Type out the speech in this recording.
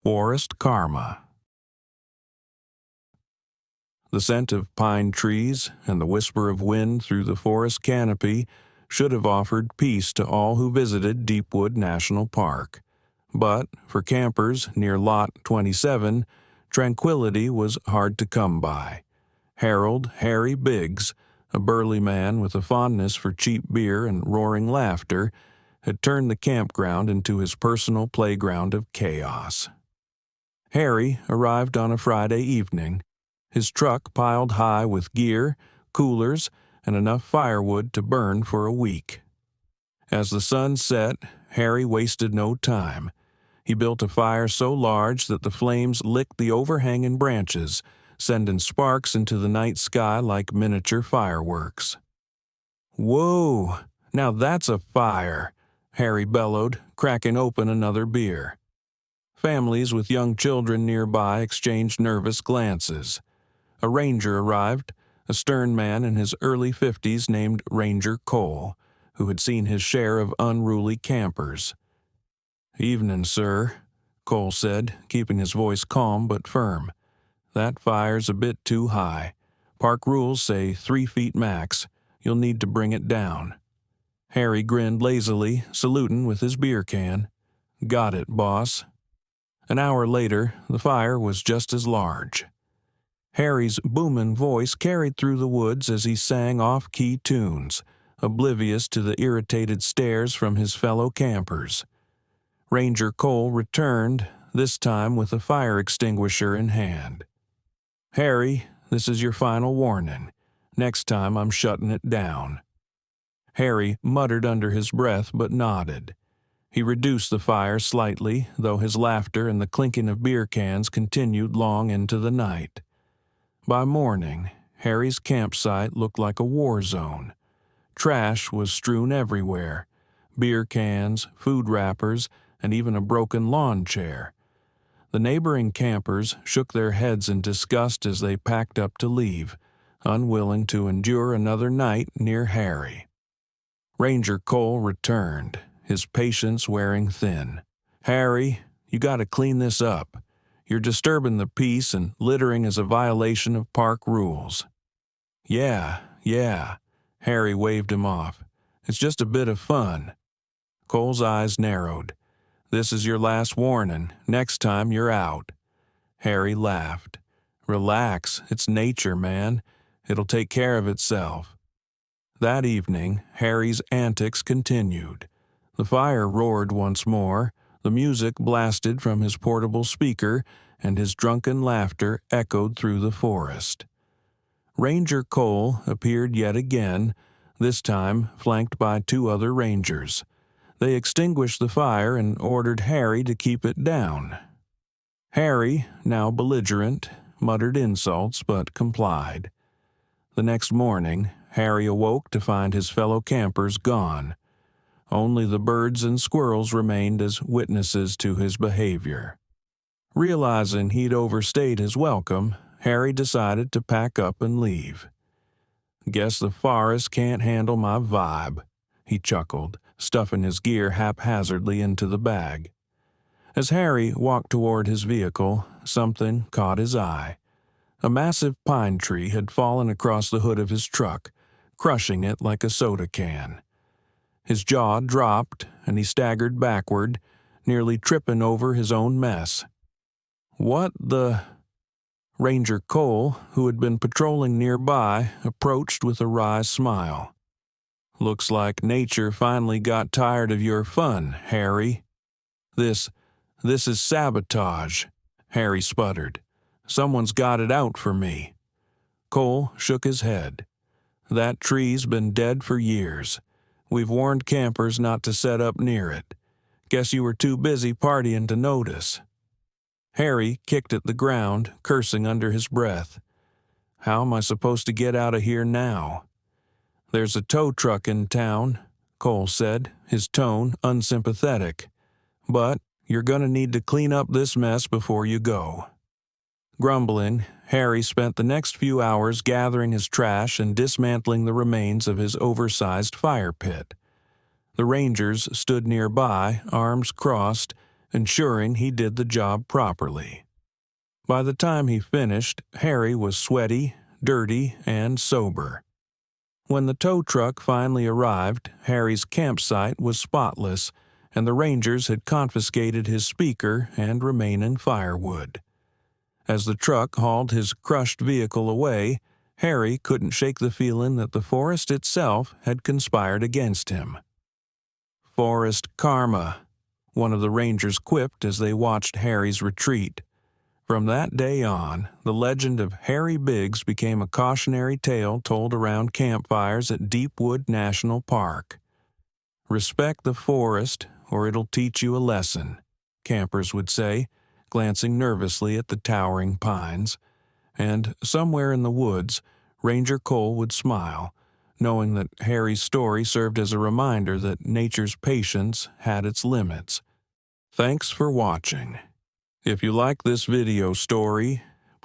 Forest Karma. The scent of pine trees and the whisper of wind through the forest canopy should have offered peace to all who visited Deepwood National Park. But for campers near Lot 27, tranquility was hard to come by. Harold Harry Biggs, a burly man with a fondness for cheap beer and roaring laughter, had turned the campground into his personal playground of chaos. Harry arrived on a Friday evening, his truck piled high with gear, coolers, and enough firewood to burn for a week. As the sun set, Harry wasted no time. He built a fire so large that the flames licked the overhanging branches, sending sparks into the night sky like miniature fireworks. "Whoa! Now that's a fire!" Harry bellowed, cracking open another beer. Families with young children nearby exchanged nervous glances. A ranger arrived, a stern man in his early 50s named Ranger Cole, who had seen his share of unruly campers. "Evening, sir," Cole said, keeping his voice calm but firm. "That fire's a bit too high. Park rules say 3 feet max. You'll need to bring it down." Harry grinned lazily, saluting with his beer can. "Got it, boss." An hour later, the fire was just as large. Harry's booming voice carried through the woods as he sang off-key tunes, oblivious to the irritated stares from his fellow campers. Ranger Cole returned, this time with a fire extinguisher in hand. "Harry, this is your final warning. Next time I'm shutting it down." Harry muttered under his breath but nodded. He reduced the fire slightly, though his laughter and the clinking of beer cans continued long into the night. By morning, Harry's campsite looked like a war zone. Trash was strewn everywhere: beer cans, food wrappers, and even a broken lawn chair. The neighboring campers shook their heads in disgust as they packed up to leave, unwilling to endure another night near Harry. Ranger Cole returned, his patience wearing thin. "Harry, you gotta clean this up. You're disturbing the peace, and littering is a violation of park rules." Yeah, Harry waved him off. "It's just a bit of fun." Cole's eyes narrowed. "This is your last warning. Next time you're out." Harry laughed. "Relax, it's nature, man. It'll take care of itself." That evening, Harry's antics continued. The fire roared once more, the music blasted from his portable speaker, and his drunken laughter echoed through the forest. Ranger Cole appeared yet again, this time flanked by 2 other rangers. They extinguished the fire and ordered Harry to keep it down. Harry, now belligerent, muttered insults but complied. The next morning, Harry awoke to find his fellow campers gone. Only the birds and squirrels remained as witnesses to his behavior. Realizing he'd overstayed his welcome, Harry decided to pack up and leave. "Guess the forest can't handle my vibe," he chuckled, stuffing his gear haphazardly into the bag. As Harry walked toward his vehicle, something caught his eye. A massive pine tree had fallen across the hood of his truck, crushing it like a soda can. His jaw dropped, and he staggered backward, nearly tripping over his own mess. "What the—" Ranger Cole, who had been patrolling nearby, approached with a wry smile. "Looks like nature finally got tired of your fun, Harry." This is sabotage," Harry sputtered. "Someone's got it out for me." Cole shook his head. "That tree's been dead for years. We've warned campers not to set up near it. Guess you were too busy partying to notice." Harry kicked at the ground, cursing under his breath. "How am I supposed to get out of here now?" "There's a tow truck in town," Cole said, his tone unsympathetic. "But you're gonna need to clean up this mess before you go." Grumbling, Harry spent the next few hours gathering his trash and dismantling the remains of his oversized fire pit. The rangers stood nearby, arms crossed, ensuring he did the job properly. By the time he finished, Harry was sweaty, dirty, and sober. When the tow truck finally arrived, Harry's campsite was spotless, and the Rangers had confiscated his speaker and remaining firewood. As the truck hauled his crushed vehicle away, Harry couldn't shake the feeling that the forest itself had conspired against him. "Forest karma," one of the Rangers quipped as they watched Harry's retreat. From that day on, the legend of Harry Biggs became a cautionary tale told around campfires at Deepwood National Park. "Respect the forest, or it'll teach you a lesson," campers would say, glancing nervously at the towering pines. And somewhere in the woods, Ranger Cole would smile, knowing that Harry's story served as a reminder that nature's patience had its limits. Thanks for watching. If you like this video story,